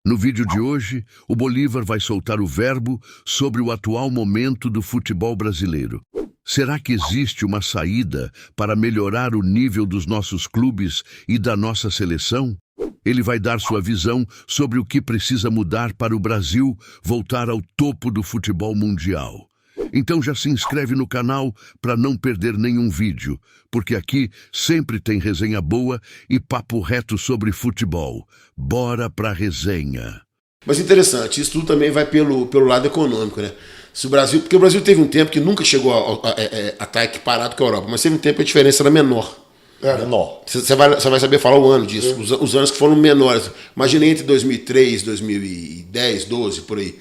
No vídeo de hoje, o Bolívar vai soltar o verbo sobre o atual momento do futebol brasileiro. Será que existe uma saída para melhorar o nível dos nossos clubes e da nossa seleção? Ele vai dar sua visão sobre o que precisa mudar para o Brasil voltar ao topo do futebol mundial. Então já se inscreve no canal para não perder nenhum vídeo, porque aqui sempre tem resenha boa e papo reto sobre futebol. Bora pra resenha. Mas interessante, isso tudo também vai pelo lado econômico, né? Se o Brasil, porque o Brasil teve um tempo que nunca chegou a estar equiparado com a Europa, mas teve um tempo que a diferença era menor. Menor. Você vai saber falar o ano disso, os anos que foram menores. Imagina entre 2003, 2010, 12, por aí.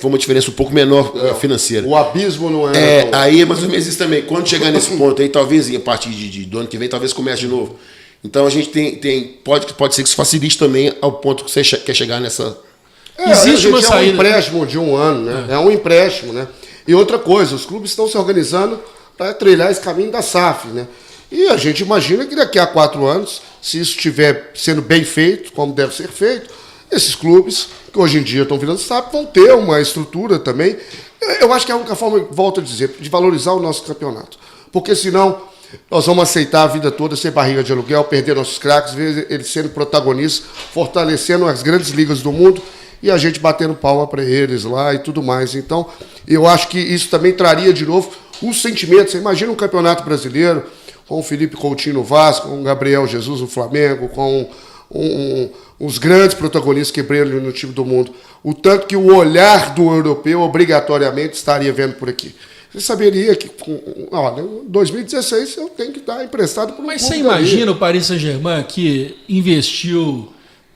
Foi uma diferença um pouco menor financeira. O abismo não é... Aí é mais ou menos isso também. Quando chegar nesse ponto aí, talvez a partir do ano que vem, talvez comece de novo. Então a gente pode ser que isso facilite também ao ponto que você quer chegar nessa... Existe uma saída. É um empréstimo de um ano, né? É um empréstimo, né? E outra coisa, os clubes estão se organizando para trilhar esse caminho da SAF, né? E a gente imagina que daqui a 4 anos, se isso estiver sendo bem feito, como deve ser feito, esses clubes, que hoje em dia estão virando SAF, vão ter uma estrutura também. Eu acho que é a única forma, volto a dizer, de valorizar o nosso campeonato. Porque senão nós vamos aceitar a vida toda ser barriga de aluguel, perder nossos craques, ver eles sendo protagonistas, fortalecendo as grandes ligas do mundo e a gente batendo palma para eles lá e tudo mais. Então, eu acho que isso também traria de novo os sentimentos. Você imagina um campeonato brasileiro com o Felipe Coutinho no Vasco, com o Gabriel Jesus no Flamengo, com os grandes protagonistas que brilham no time do mundo. O tanto que o olhar do europeu obrigatoriamente estaria vendo por aqui. Você saberia que, olha, em 2016 eu tenho que estar emprestado para o Mas você imagina o Paris Saint-Germain que investiu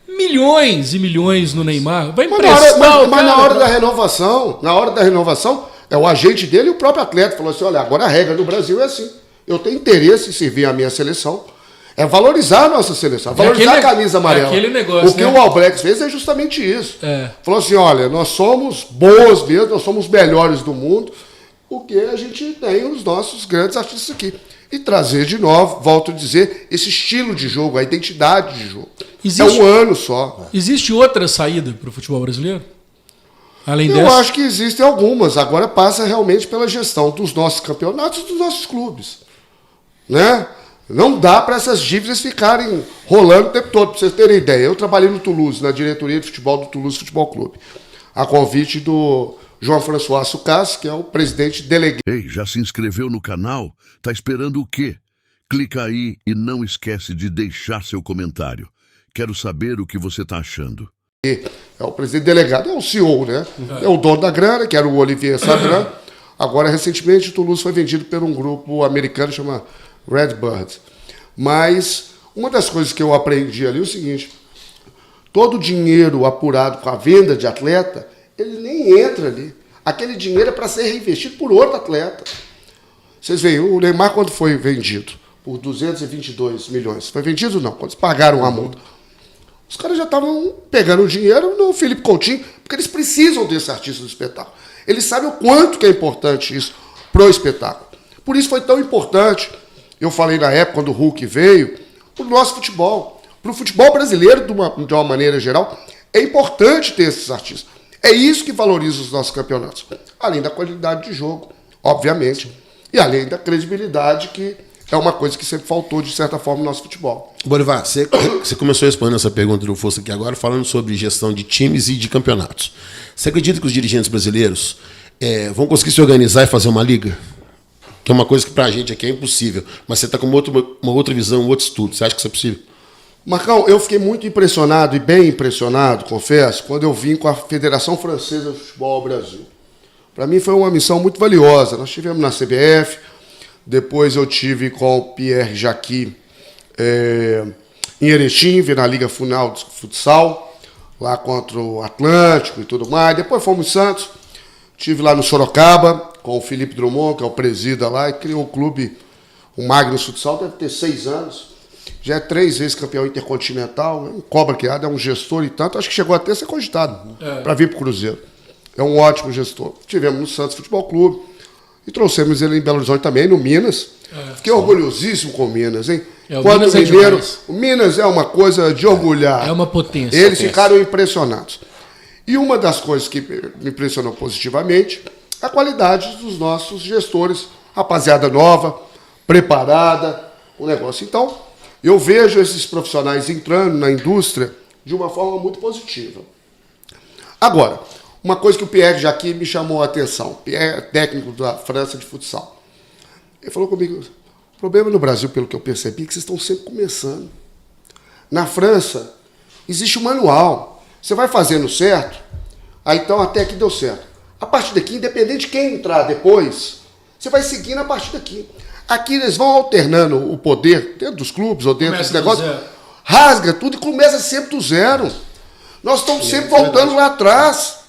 milhões e milhões no Neymar? Vai emprestar mas na hora da renovação, é o agente dele e o próprio atleta falou assim, olha, agora a regra do Brasil é assim. Eu tenho interesse em servir a minha seleção. É valorizar a nossa seleção, valorizar a camisa amarela. Aquele negócio, o que o All Blacks fez é justamente isso. Falou assim, olha, nós somos bons mesmo, nós somos os melhores do mundo, porque a gente tem os nossos grandes artistas aqui. E trazer de novo, volto a dizer, esse estilo de jogo, a identidade de jogo. É um ano só. Existe outra saída para o futebol brasileiro? Além Eu dessa? acho que existem algumas. Agora passa realmente pela gestão dos nossos campeonatos e dos nossos clubes. Né? Não dá para essas dívidas ficarem rolando o tempo todo, para vocês terem ideia. Eu trabalhei no Toulouse, na diretoria de futebol do Toulouse Futebol Clube, a convite do João François Sucas, que é o presidente delegado. Ei, já se inscreveu no canal? Tá esperando o quê? Clica aí e não esquece de deixar seu comentário. Quero saber o que você tá achando. É o presidente delegado, é o CEO, né? É o dono da grana, que era o Olivier Sabran. Agora, recentemente, o Toulouse foi vendido por um grupo americano chamado Redbird. Mas uma das coisas que eu aprendi ali é o seguinte: todo o dinheiro apurado com a venda de atleta, ele nem entra ali. Aquele dinheiro é para ser reinvestido por outro atleta. Vocês veem, o Neymar, quando foi vendido por 222 milhões, foi vendido não, quando eles pagaram a multa, os caras já estavam pegando o dinheiro no Felipe Coutinho, porque eles precisam desse artista do espetáculo. Eles sabem o quanto que é importante isso pro espetáculo. Por isso foi tão importante, eu falei na época, quando o Hulk veio, para o nosso futebol. Para o futebol brasileiro, de uma maneira geral, é importante ter esses artistas. É isso que valoriza os nossos campeonatos. Além da qualidade de jogo, obviamente, e além da credibilidade, que é uma coisa que sempre faltou, de certa forma, no nosso futebol. Bolivar, você começou respondendo essa pergunta do Fosso aqui agora, falando sobre gestão de times e de campeonatos. Você acredita que os dirigentes brasileiros vão conseguir se organizar e fazer uma liga? Que é uma coisa que pra gente aqui é impossível. Mas você está com uma outra visão, um outro estudo. Você acha que isso é possível? Marcão, eu fiquei muito impressionado, e bem impressionado, confesso, quando eu vim com a Federação Francesa de Futebol ao Brasil. Para mim foi uma missão muito valiosa. Nós estivemos na CBF, depois eu tive com o Pierre Jacqui em Erechim, na Liga Final de Futsal, lá contra o Atlântico e tudo mais. Depois fomos em Santos, estive lá no Sorocaba, com o Felipe Drummond, que é o presida lá, e criou o clube, o Magnus Futsal, deve ter 6 anos. Já é 3 vezes campeão intercontinental, um cobra criado, é um gestor e tanto. Acho que chegou até a ser cogitado para vir para o Cruzeiro. É um ótimo gestor. Tivemos no Santos Futebol Clube e trouxemos ele em Belo Horizonte também, no Minas. Fiquei orgulhosíssimo com o Minas, hein? É, o Quando Minas o é Mineiro. demais. O Minas é uma coisa de orgulhar. É uma potência. Eles ficaram impressionados. E uma das coisas que me impressionou positivamente é a qualidade dos nossos gestores. Rapaziada nova, preparada, o negócio. Então, eu vejo esses profissionais entrando na indústria de uma forma muito positiva. Agora, uma coisa que o Pierre Jacquet me chamou a atenção. Pierre é técnico da França de futsal. Ele falou comigo, o problema no Brasil, pelo que eu percebi, é que vocês estão sempre começando. Na França, existe um manual. Você vai fazendo certo, aí então até aqui deu certo. A partir daqui, independente de quem entrar depois, você vai seguindo a partir daqui. Aqui eles vão alternando o poder dentro dos clubes ou dentro Começa desse do negócio, zero. rasga tudo e começa sempre do zero. Nós estamos sempre voltando lá atrás.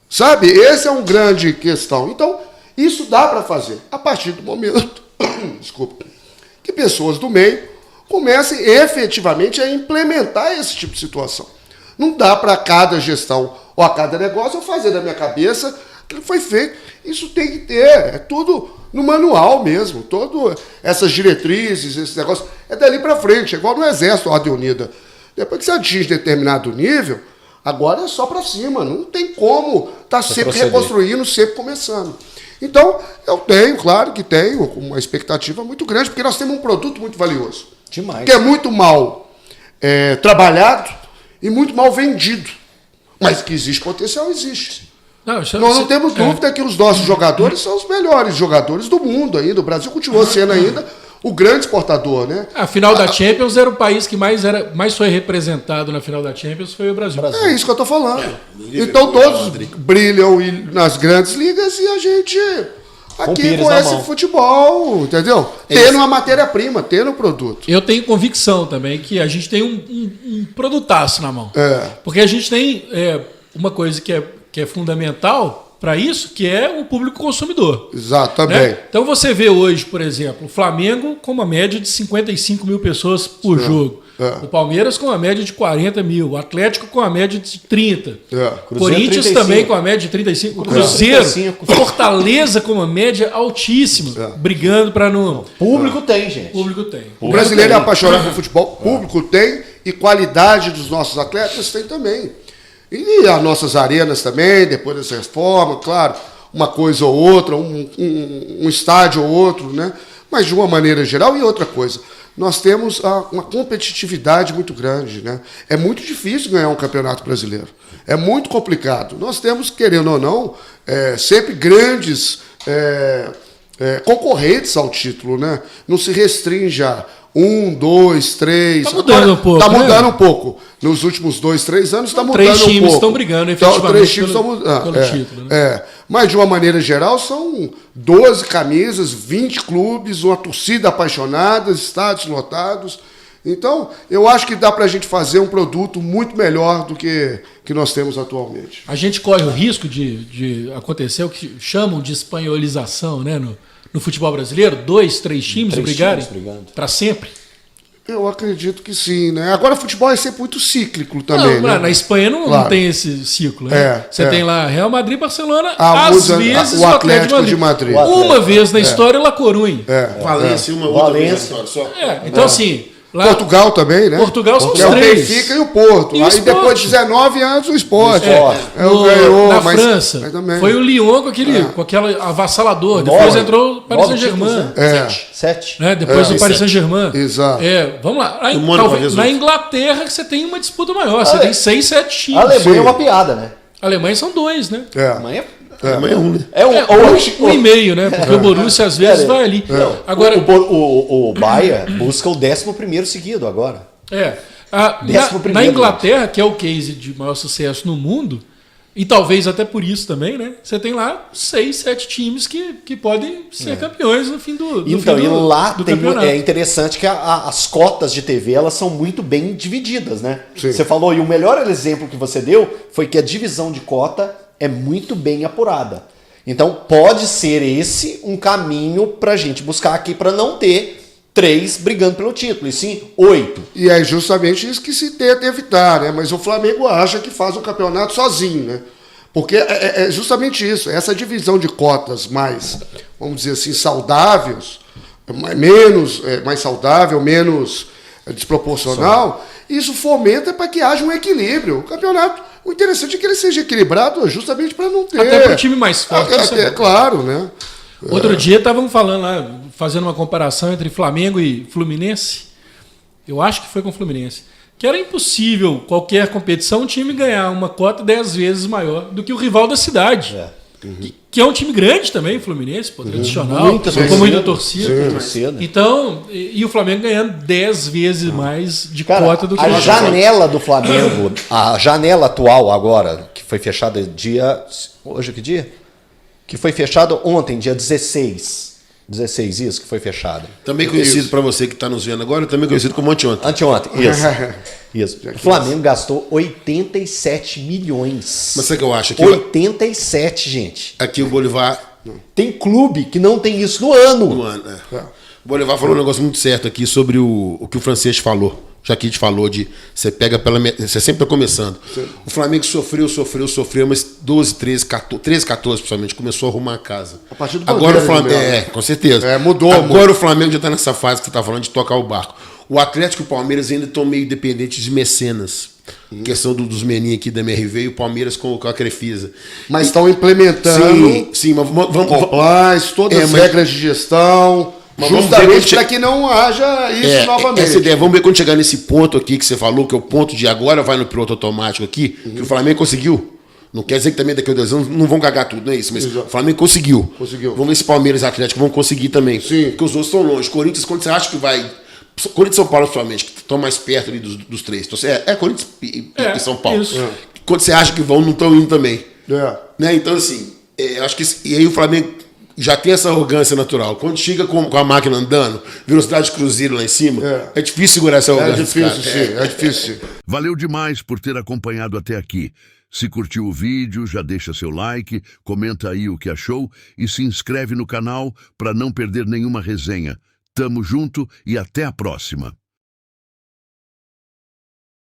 Sabe? Essa é uma grande questão. Então, isso dá para fazer. A partir do momento, desculpa, que pessoas do meio comecem efetivamente a implementar esse tipo de situação. Não dá para cada gestão ou a cada negócio eu fazer da minha cabeça aquilo que foi feito. Isso tem que ter. É tudo no manual mesmo. Todas essas diretrizes, esse negócio, é dali para frente. É igual no Exército, Ordem Unida. Depois que você atinge determinado nível, agora é só para cima. Não tem como estar sempre reconstruindo, sempre começando. Então, eu tenho, claro que tenho, uma expectativa muito grande, porque nós temos um produto muito valioso. Demais. Que é muito mal trabalhado e muito mal vendido. Mas que existe potencial, existe. Nós não temos dúvida que os nossos jogadores são os melhores jogadores do mundo ainda. O Brasil continua sendo ainda o grande exportador, né? A final da Champions era o país que mais foi representado na final da Champions, foi o Brasil. É isso que eu estou falando. Então todos brilham nas grandes ligas e a gente aqui conhece o futebol, entendeu? Tendo uma matéria-prima, tendo um produto. Eu tenho convicção também que a gente tem um produtaço na mão. Porque a gente tem uma coisa que é fundamental para isso, que é o público consumidor. Exato, também. Né? Então você vê hoje, por exemplo, o Flamengo com uma média de 55 mil pessoas por jogo. O Palmeiras com uma média de 40 mil. O Atlético com uma média de 30. Cruzeiro, Corinthians 35. também com a média de 35. O Cruzeiro, Fortaleza com uma média altíssima. Brigando para não... Público tem, gente. Público tem. O brasileiro é apaixonado por futebol. Público tem e qualidade dos nossos atletas tem também. E as nossas arenas também, depois dessa reforma, claro, uma coisa ou outra, um estádio ou outro, né? Mas de uma maneira geral. E outra coisa, nós temos uma competitividade muito grande, né? É muito difícil ganhar um campeonato brasileiro. É muito complicado. Nós temos, querendo ou não, sempre grandes concorrentes ao título, né? Não se restringe a 1, 2, 3. Está mudando um pouco. Está mudando um pouco. Nos últimos 2, 3 anos está mudando um pouco. 3 times estão brigando, efetivamente, então, 3 times estão mudando. pelo título. Né? Mas, de uma maneira geral, são 12 camisas, 20 clubes, uma torcida apaixonada, estádios lotados. Então, eu acho que dá para a gente fazer um produto muito melhor do que nós temos atualmente. A gente corre o risco de acontecer o que chamam de espanholização, né, no futebol brasileiro? 2, 3 times brigarem para sempre? Eu acredito que sim, né? Agora o futebol é sempre muito cíclico também. Não, né? Na Espanha não tem esse ciclo. Né? Você tem lá Real Madrid, Barcelona, às vezes o Atlético de Madrid. Uma vez na história, La Coruña. Valência, uma outra vez só. Então, assim... Lá, Portugal também, né? Portugal são os é o três. Benfica e o Porto. E o Aí Sport. depois de 19 anos o Sport. Na França, foi o Lyon com aquele avassalador. Depois entrou o Paris Saint-Germain. 7. Né? Depois o Paris Saint-Germain. Exato. Vamos lá. Na Inglaterra que você tem uma disputa maior. Você tem 6, 7 times. A Alemanha é uma piada, né? A Alemanha são 2, né? A Alemanha Amanhã é um, né? Um e meio, né? Porque o Borussia às vezes vai ali. Agora, o Bayern busca o 11º seguido agora. Na Inglaterra, que é o case de maior sucesso no mundo, e talvez até por isso também, né? Você tem lá 6, 7 times que podem ser campeões no fim do Então, e lá campeonato. É interessante que as cotas de TV elas são muito bem divididas, né? Sim. Você falou, e o melhor exemplo que você deu foi que a divisão de cota é muito bem apurada. Então, pode ser esse um caminho para a gente buscar aqui para não ter 3 brigando pelo título, e sim 8. E é justamente isso que se tenta evitar, né? Mas o Flamengo acha que faz um campeonato sozinho, né? Porque é justamente isso, essa divisão de cotas mais, vamos dizer assim, saudáveis, mais saudável, menos desproporcional, isso fomenta para que haja um equilíbrio. O campeonato, o interessante é que ele seja equilibrado justamente para não ter... Até para o time mais forte. Claro, né? Outro dia estavam falando lá, fazendo uma comparação entre Flamengo e Fluminense. Eu acho que foi com o Fluminense. Que era impossível qualquer competição um time ganhar uma cota 10 vezes maior do que o rival da cidade. Que é um time grande também, o Fluminense, tradicional, com muita torcida. Então, e o Flamengo ganhando 10 vezes mais de cota do que a janela do Flamengo, a janela atual agora, que foi fechada hoje que dia? Que foi fechada ontem, dia 16. 16, isso, que foi fechado. Também conhecido para você que está nos vendo agora, também conhecido como anteontem. Anteontem, isso. O Flamengo gastou 87 milhões. Mas sabe o que eu acho? Aqui 87, gente. Aqui o Bolivar... Tem clube que não tem isso no ano. O Bolivar falou um negócio muito certo aqui sobre o que o francês falou. Já que a gente falou de você pega você sempre está começando. Sim. O Flamengo sofreu, mas 12, 13, 14 principalmente, começou a arrumar a casa. A partir do agora o Flamengo, com certeza. Mudou. Agora o Flamengo já está nessa fase que você está falando de tocar o barco. O Atlético e o Palmeiras ainda estão meio dependentes de mecenas. Questão dos meninos aqui da MRV e o Palmeiras com a Crefisa. Mas estão implementando. Sim, mas vamos compliance, todas as regras de gestão. Justamente para que não haja isso novamente. Essa ideia, vamos ver quando chegar nesse ponto aqui que você falou, que é o ponto de agora vai no piloto automático aqui, que o Flamengo conseguiu. Não quer dizer que também daqui a 2 anos não vão cagar tudo, não é isso? Mas o Flamengo conseguiu. Vamos ver se Palmeiras e Atlético vão conseguir também. Sim. Porque os outros estão longe. Corinthians, quando você acha que vai... Corinthians e São Paulo, principalmente, que estão mais perto ali dos três. Então, Corinthians e São Paulo. Quando você acha que vão, não estão indo também. Né? Então, assim, acho que... E aí o Flamengo... já tem essa arrogância natural. Quando chega com a máquina andando, velocidade de cruzeiro lá em cima, é difícil segurar essa arrogância. É difícil. Valeu demais por ter acompanhado até aqui. Se curtiu o vídeo, já deixa seu like, comenta aí o que achou e se inscreve no canal para não perder nenhuma resenha. Tamo junto e até a próxima.